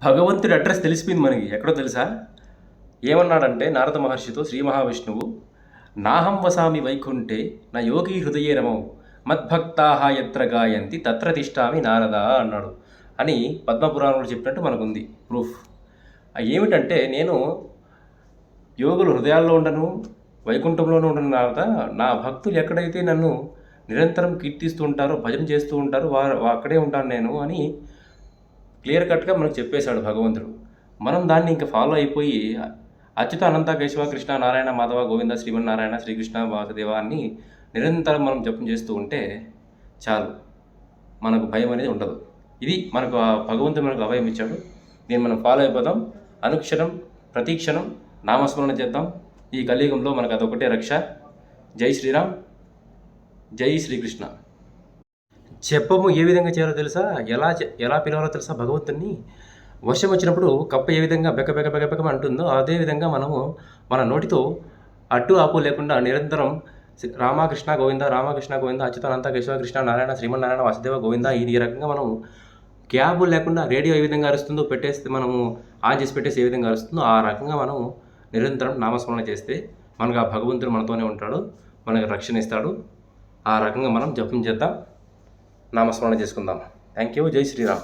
భగవంతుడి అడ్రస్ తెలిసిపోయింది మనకి. ఎక్కడో తెలుసా? ఏమన్నాడంటే నారద మహర్షితో శ్రీ మహావిష్ణువు, నాహం వసామి వైకుంఠే నా యోగి హృదయే రమౌ మద్భక్తాహ ఎత్ర గాయంతి తత్ర తిష్టామి నారద అన్నాడు అని పద్మపురాణంలో చెప్పినట్టు మనకుంది ప్రూఫ్. ఏమిటంటే నేను యోగులు హృదయాల్లో ఉండను, వైకుంఠంలోనూ ఉండను నారద. నా భక్తులు ఎక్కడైతే నన్ను నిరంతరం కీర్తిస్తూ ఉంటారో, భజన చేస్తూ ఉంటారో అక్కడే ఉంటాను నేను అని క్లియర్ కట్గా మనకు చెప్పేశాడు భగవంతుడు. మనం దాన్ని ఇంకా ఫాలో అయిపోయి అచ్యుత అనంత కేశవ కృష్ణ నారాయణ మాధవ గోవింద శ్రీమన్నారాయణ శ్రీకృష్ణ వాసుదేవ అని నిరంతరం మనం జపం చేస్తూ ఉంటే చాలు, మనకు భయం అనేది ఉండదు. ఇది మనకు భగవంతుడు మనకు అభయం ఇచ్చాడు. దీన్ని మనం ఫాలో అయిపోదాం. అనుక్షణం ప్రతిక్షణం నామస్మరణ చేద్దాం. ఈ కలియుగంలో మనకు అదొకటే రక్ష. జై శ్రీరామ్, జై శ్రీకృష్ణ. చెప్పము ఏ విధంగా చేయాలో తెలుసా? ఎలా పిలవాలో తెలుసా భగవంతుని? వర్షం వచ్చినప్పుడు కప్ప ఏ విధంగా బెక్క అంటుందో అదే విధంగా మనము మన నోటితో అడ్డు ఆపు లేకుండా నిరంతరం రామకృష్ణ గోవింద రామకృష్ణ గోవింద అచ్యుతానంత కేశవ కృష్ణ నారాయణ శ్రీమన్నారాయణ వాసుదేవ గోవింద ఈ రకంగా మనం గ్యాప్ లేకుండా రేడియో ఏ విధంగా అరుస్తుందో పెట్టేస్తే మనము ఆన్ చేసి పెట్టేసి ఏ విధంగా అరుస్తుందో ఆ రకంగా మనం నిరంతరం నామస్మరణ చేస్తే మనకు ఆ భగవంతుడు మనతోనే ఉంటాడు, మనకు రక్షణ ఇస్తాడు. ఆ రకంగా మనం జపం చేద్దాం, నామస్మరణ చేసుకుందాం. Thank you. జై శ్రీరామ్.